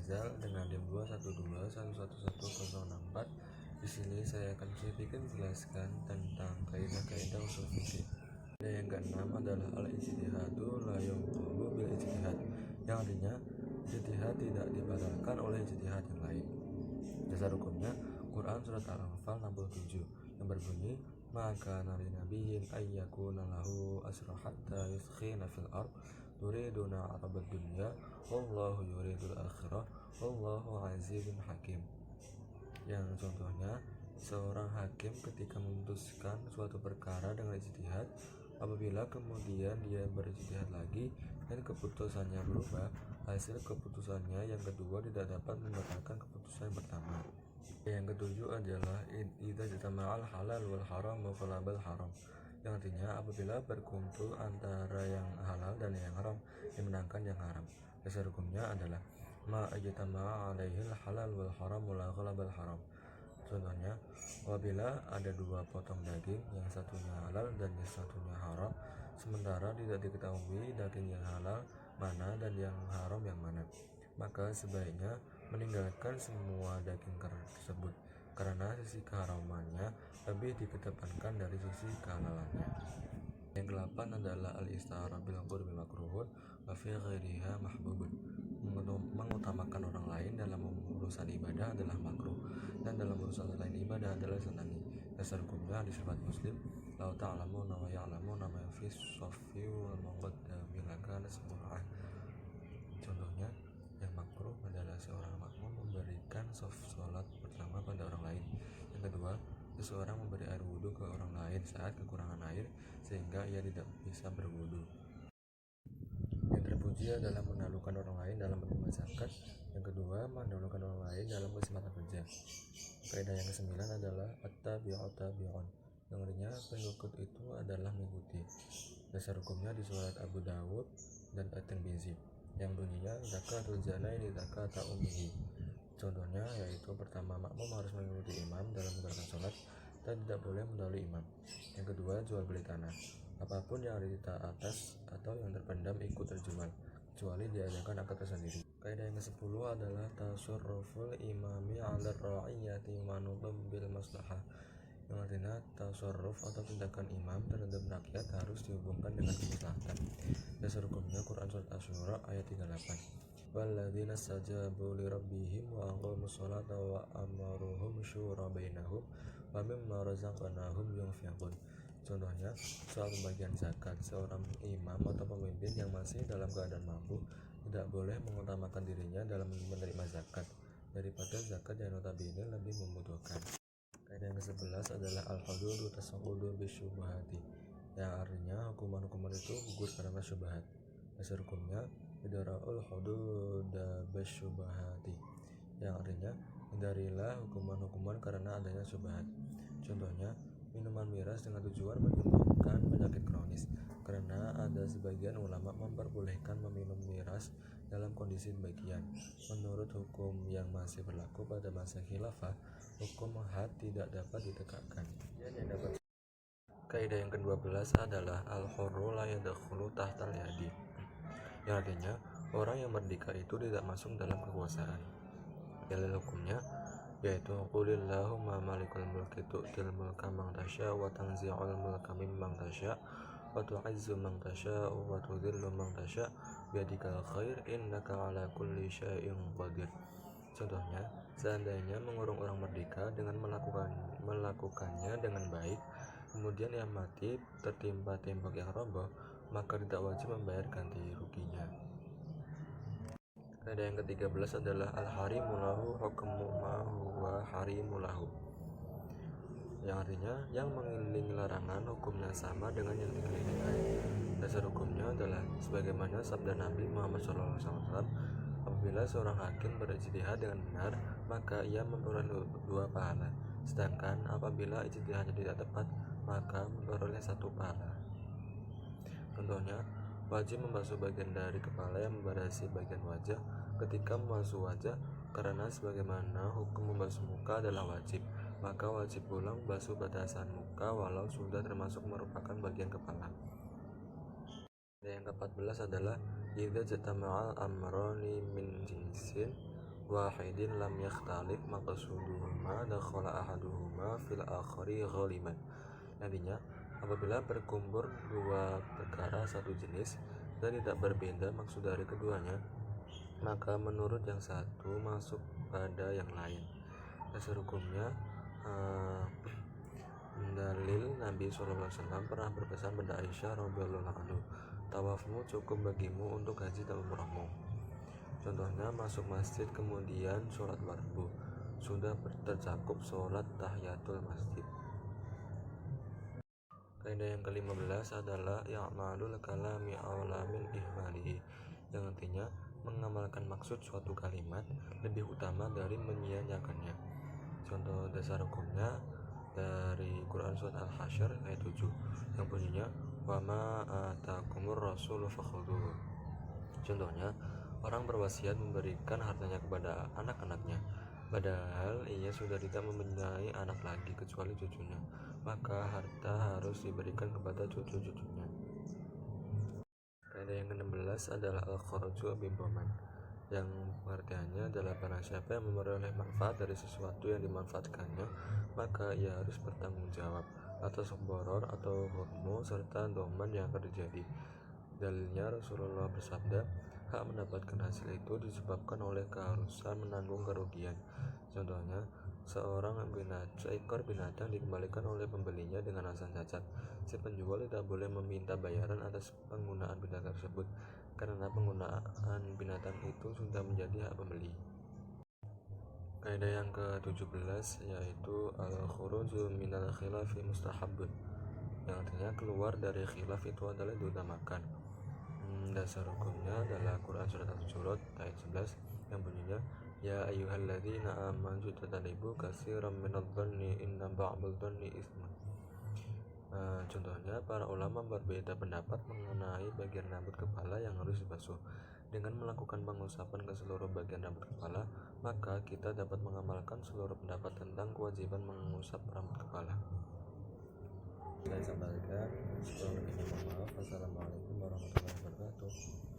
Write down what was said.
Rizal dengan NIM 212111064. Di sini saya akan sedikit menjelaskan tentang kaidah-kaidah usul fikih. Kaidah yang keenam adalah al-ijtihadu la yubtalu bil ijtihad, yang artinya ijtihad tidak dibatalkan oleh ijtihad yang lain. Dasar hukumnya Quran surat Al-Anfal 67 yang berbunyi maka nabi nabiyyin ayyakuna lahu asra hatta yuskhina fil ard turiduna arabad dunya wallahu yuridul akhirah wallahu azizun hakim. Yang contohnya, seorang hakim ketika memutuskan suatu perkara dengan ijtihad, apabila kemudian dia berijtihad lagi dan keputusannya berubah, hasil keputusannya yang kedua tidak dapat membatalkan keputusan yang pertama. Yang ketujuh adalah idza jatama'al halal wal haram falabal haram, yang artinya apabila berkumpul antara yang halal dan yang haram, dimenangkan yang haram. Dasar hukumnya adalah ma ajtama'a alaihil halal wal haram la ghalabal haram. Contohnya, apabila ada dua potong daging, yang satunya halal dan yang satunya haram, sementara tidak diketahui daging yang halal mana dan yang haram yang mana, maka sebaiknya meninggalkan semua daging tersebut karena sisi keharamannya lebih dikedepankan dari sisi kehalalannya. Yang ke-8 adalah al-ista'arah bil qurbi makruhun wa fi ghairiha mahbubun. Mengutamakan orang lain dalam urusan ibadah adalah makruh dan dalam urusan lain ibadah adalah senangi. Dasar hukumnya di sifat Muslim la ta'lamuna wa ya'lamuna ma fi shaffi wal muqaddami lakana semu'ah. Contohnya, yang makruh adalah seorang makmum memberikan sholat pertama pada orang lain. Yang kedua, seseorang memberi air wudhu ke orang lain saat kekurangan air sehingga ia tidak bisa berwudhu. Yang terpuji adalah mendahulukan orang lain dalam menerima zakat. Yang kedua, mendahulukan orang lain dalam kesempatan kerja. Kaidah yang ke-9 adalah at-tabi'u tabi'un, yang artinya pengikut itu adalah mengikuti. Dasar hukumnya di surat Abu Dawud dan At-Tirmizi yang bunyinya zakatul janaini zakata ummihi. Contohnya yaitu pertama, makmum harus mengikuti imam dalam mengerjakan sholat dan tidak boleh mendahului imam. Yang kedua, jual beli tanah, apapun yang ada di atas atau yang terpendam ikut terjual kecuali diadakan akad tersendiri. Kaidah yang ke-10 adalah tasurruful imami 'ala ra'iyati manutun bil maslahah, yang artinya tasarruf atau tindakan imam terhadap rakyat harus dihubungkan dengan kemaslahatan. Dasar hukumnya Quran surat Asy-Syura ayat 38. Walladzina stajabu lirabbihim wa aqamus sholata wa amaruhum syura bainahum wa mimma razaqnahum yunfiqun. Contohnya, soal pembagian zakat, seorang imam atau pemimpin yang masih dalam keadaan mampu tidak boleh mengutamakan dirinya dalam menerima zakat daripada zakat yang notabene lebih membutuhkan. Kaidah yang ke-11 adalah al-hududu tasaqqudu bisyubhati, yang artinya hukuman-hukuman itu gugur karena syubhat. Dasar hukumnya idra'ul hudud bisyubhati, yang artinya hindarilah hukuman-hukuman karena adanya syubhat. Contohnya, minuman miras dengan tujuan menyembuhkan penyakit kronis, karena ada sebagian ulama memperbolehkan meminum miras dalam kondisi demikian. Menurut hukum yang masih berlaku pada masa khilafah, hukum had tidak dapat ditegakkan. Kaidah yang ke-12 adalah al-hurru la yadkhulu tahtal yadi, yang artinya orang yang merdeka itu tidak masuk dalam kekuasaan. Dalil hukumnya yaitu qulillahumma malikul mulki tu'til mulka man tasya wa tanzi'ul mulka mimman tasya wa tu'izzu man tasya wa tudhillu man tasya biyadikal khair innaka ala kulli syai'in qadir. Contohnya, seandainya mengurung orang merdeka dengan melakukannya dengan baik, kemudian ia mati tertimpa tembok yang roboh, maka tidak wajib membayar ganti ruginya. Kaidah yang ke-13 adalah al-harimu lahu hukmu ma huwa harimu lahu, yang artinya yang mengelilingi larangan hukumnya sama dengan yang dikelilingi. Dasar hukumnya adalah sebagaimana sabda Nabi Muhammad SAW, apabila seorang hakim berijtihad dengan benar, maka ia memperoleh 2 pahala, sedangkan apabila ijtihadnya tidak tepat, maka memperoleh 1 pahala. Contohnya, wajib membasuh bagian dari kepala yang membatasi bagian wajah ketika membasuh wajah, karena sebagaimana hukum membasuh muka adalah wajib, maka wajib pula membasuh batasan muka walau sudah termasuk merupakan bagian kepala. Yang ke-14 adalah idza jatama'al amrani min jinsin wahidin lam yakhtalif maqsuduhuma dakhala ahaduhuma fil akhari ghaliban. Artinya, apabila berkumpul dua perkara satu jenis dan tidak berbeda maksud dari keduanya, maka menurut yang satu masuk pada yang lain. Dasar hukumnya, dalil Nabi SAW pernah berpesan pada Aisyah radhiyallahu anha, tawafmu cukup bagimu untuk haji dan umrahmu. Contohnya, masuk masjid kemudian sholat fardu, sudah tercakup sholat tahiyatul masjid. Kaidah yang ke-15 adalah i'malul kalami aula min ihmalihi, yang artinya mengamalkan maksud suatu kalimat lebih utama dari menyia-nyiakannya. Contoh dasar hukumnya dari Quran surat Al-Hasyr ayat 7 yang bunyinya wa ma atakumur rasulu fakhudhuhu. Contohnya, orang berwasiat memberikan hartanya kepada anak-anaknya, padahal ia sudah tidak mempunyai anak lagi kecuali cucunya, maka harta harus diberikan kepada cucu-cucunya. Kaidah yang ke-16 adalah al-kharaju bidhaman, yang pengertiannya adalah barang siapa yang memperoleh manfaat dari sesuatu yang dimanfaatkannya, maka ia harus bertanggung jawab atas boror atau hukmu serta doman yang akan terjadi. Dalilnya Rasulullah bersabda, hak mendapatkan hasil itu disebabkan oleh keharusan menanggung kerugian. Contohnya, seekor binatang dikembalikan oleh pembelinya dengan alasan cacat. Si penjual tidak boleh meminta bayaran atas penggunaan binatang tersebut, karena penggunaan binatang itu sudah menjadi hak pembeli. Kaidah yang ke-17 yaitu al-khuruju minal khilafi mustahabun, yang artinya keluar dari khilaf itu adalah diutamakan. Dasar hukumnya adalah Quran surat Al-Hujurat ayat 11 yang bunyinya ya ayyuhalladzina amanu tajtanibu katsiran minadh-dhanni inna ba'dadh-dhanni itsmun. Contohnya, para ulama berbeda pendapat mengenai bagian rambut kepala yang harus dibasuh. Dengan melakukan pengusapan ke seluruh bagian rambut kepala, maka kita dapat mengamalkan seluruh pendapat tentang kewajiban mengusap rambut kepala. Saya sampaikan, sebelum mohon maaf. Wassalamualaikum warahmatullahi wabarakatuh.